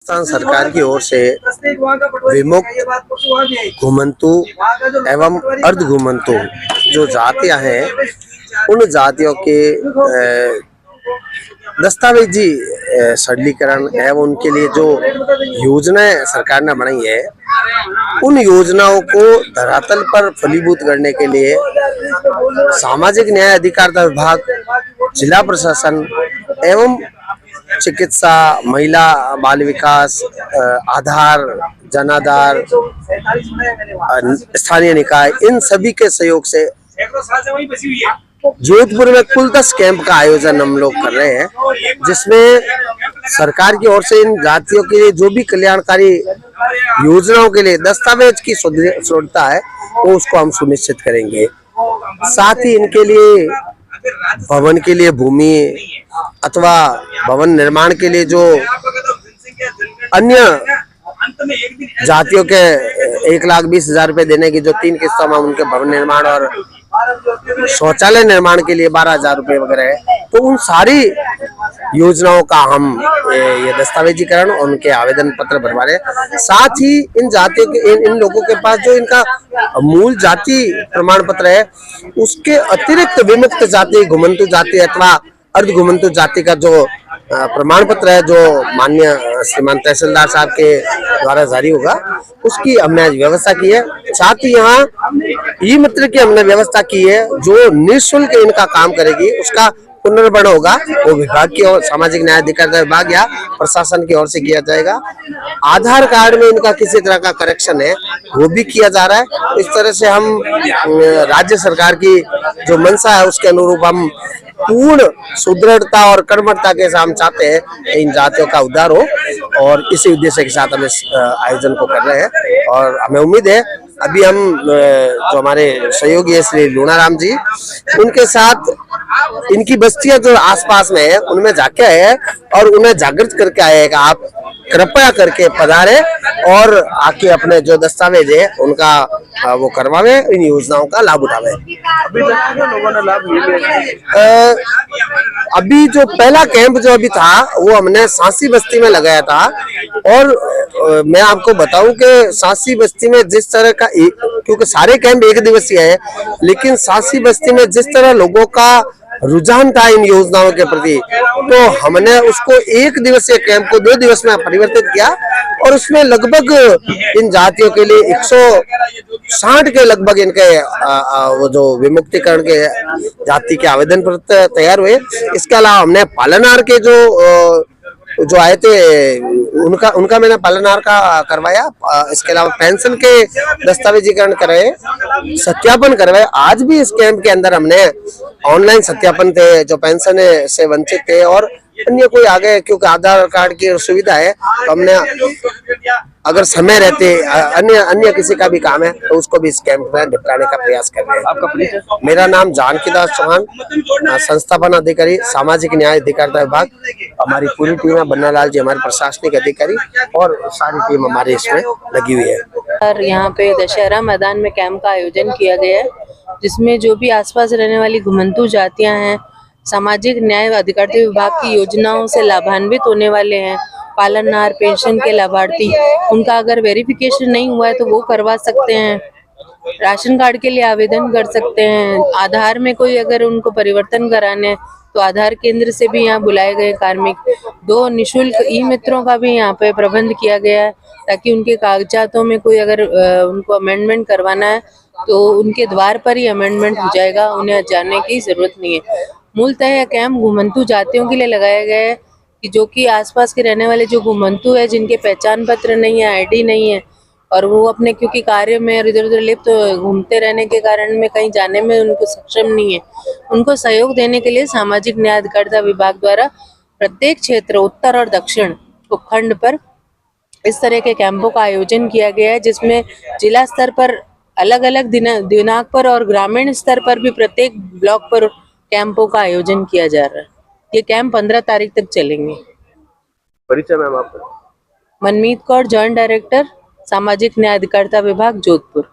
राजस्थान सरकार की ओर से विमुक्त, घुमंतु एवं अर्ध घुमंतु जो जातियां हैं, उन जातियों के दस्तावेजी सरलीकरण एवं उनके लिए जो योजनाएं सरकार ने बनाई है, उन योजनाओं को धरातल पर फलीभूत करने के लिए सामाजिक न्याय अधिकारिता विभाग, जिला प्रशासन एवं चिकित्सा, महिला बाल विकास, आधार, जनाधार, स्थानीय निकाय, इन सभी के सहयोग से जोधपुर में कुल 10 कैंप का आयोजन हम लोग कर रहे हैं, जिसमें सरकार की ओर से इन जातियों के लिए जो भी कल्याणकारी योजनाओं के लिए दस्तावेज की शुद्धता है, वो उसको हम सुनिश्चित करेंगे। साथ ही इनके लिए भवन के लिए भूमि अथवा भवन निर्माण के लिए जो अन्य जातियों के 1,20,000 रुपए देने की जो 3 किस्तों में उनके भवन निर्माण और शौचालय निर्माण के लिए 12,000 रुपए वगैरह है, तो उन सारी योजनाओं का हम ये दस्तावेजीकरण और उनके आवेदन पत्र भरवा रहे हैं। साथ ही इन जातियों के इन लोगों के पास जो इनका मूल जाति प्रमाण पत्र है, उसके अतिरिक्त विमुक्त जाति, घुमंतु जाति अथवा अर्ध घुमंतु जाति का जो प्रमाण पत्र है, जो माननीय श्रीमान तहसीलदार साहब के द्वारा जारी होगा, उसकी हमने आज व्यवस्था की है। साथ ही यहाँ ई मित्र की हमने व्यवस्था की है, जो निःशुल्क इनका काम करेगी, उसका पुनर्वर्ण होगा, वो विभाग की ओर, सामाजिक न्याय अधिकारिता विभाग या प्रशासन की ओर से किया जाएगा। आधार कार्ड में इनका किसी तरह का करेक्शन है, वो भी किया जा रहा है। इस तरह से हम राज्य सरकार की जो मंशा है, उसके अनुरूप हम पूर्ण सुदृढ़ता और कर्मठता के साथ हम चाहते हैं इन जातियों का उद्धार हो, और इसी उद्देश्य के साथ हम इस आयोजन को कर रहे हैं। और हमें उम्मीद है अभी हम जो हमारे सहयोगी है श्री लूणाराम जी, उनके साथ इनकी बस्तियां जो आसपास में है उनमें जाके आए हैं और उन्हें जागृत करके आए हैं कि आप कृपया करके पधारे और आके अपने जो दस्तावेज है उनका वो करवावे, इन योजनाओं का लाभ उठावे। अभी तक लोगों ने लाभ लिया? अभी जो पहला कैंप जो अभी था, वो हमने सांसी बस्ती में लगाया था। और मैं आपको बताऊं कि सांसी बस्ती में जिस तरह का, क्योंकि सारे कैंप 1 दिवसीय है, लेकिन सांसी बस्ती में जिस तरह लोगों का रुझान था इन योजनाओं के प्रति, तो हमने उसको 1 दिवसीय कैंप को 2 दिवस में परिवर्तित किया और उसमें लगभग इन जातियों के लिए 160 के लगभग इनके वो जो विमुक्तिकरण के जाति के आवेदन पत्र तैयार हुए। इसके अलावा हमने पालनहार के जो आए थे उनका मैंने पालनहार का करवाया। इसके अलावा पेंशन के दस्तावेजीकरण कराए, सत्यापन करवाए। आज भी इस कैंप के अंदर हमने ऑनलाइन सत्यापन थे जो पेंशन से वंचित थे, और अन्य कोई आ गए, क्योंकि आधार कार्ड की सुविधा है, तो हमने अगर समय रहते अन्य किसी का भी काम है तो उसको भी इस कैंप में निपटाने का प्रयास कर रहे हैं। आपका परिचय? मेरा नाम जानकीदास चौहान, संस्थापन अधिकारी, सामाजिक न्याय अधिकारिता विभाग। हमारी पूरी टीम है, बन्नालाल जी हमारे प्रशासनिक अधिकारी, और सारी टीम हमारे इसमें लगी हुई है। और यहाँ पे दशहरा मैदान में कैंप का आयोजन किया गया है, जिसमें जो भी आसपास रहने वाली घुमंतु जातियाँ हैं, सामाजिक न्याय अधिकारिता विभाग की योजनाओं से लाभान्वित होने वाले हैं, पालनहार, पेंशन के लाभार्थी, उनका अगर वेरिफिकेशन नहीं हुआ है तो वो करवा सकते हैं। राशन कार्ड के लिए आवेदन कर सकते हैं। आधार में कोई अगर उनको परिवर्तन कराने तो आधार केंद्र से भी यहाँ बुलाए गए कार्मिक। 2 निःशुल्क ई मित्रों का भी यहाँ पे प्रबंध किया गया है, ताकि उनके कागजातों में कोई अगर उनको अमेंडमेंट करवाना है तो उनके द्वार पर ही अमेंडमेंट हो जाएगा, उन्हें जाने की जरूरत नहीं है। मूलतः यह कैंप घुमंतु जातियों के लिए लगाया गया है कि जो कि आसपास के रहने वाले जो घुमंतु है, जिनके पहचान पत्र नहीं है, आईडी नहीं है, और वो अपने क्योंकि कार्य में इधर उधर लिप्त घूमते रहने के कारण में कहीं जाने में उनको सक्षम नहीं है, उनको सहयोग देने के लिए सामाजिक न्याय अधिकारिता विभाग द्वारा प्रत्येक क्षेत्र, उत्तर और दक्षिण उपखंड पर इस तरह के कैंपों का आयोजन किया गया है, जिसमें जिला स्तर पर अलग अलग दिनांक पर और ग्रामीण स्तर पर भी प्रत्येक ब्लॉक पर कैंपों का आयोजन किया जा रहा है। ये कैंप 15 तारीख तक चलेंगे। परिचय मैम आपका? मनमीत कौर, जॉइंट डायरेक्टर, सामाजिक न्याय अधिकारिता विभाग, जोधपुर।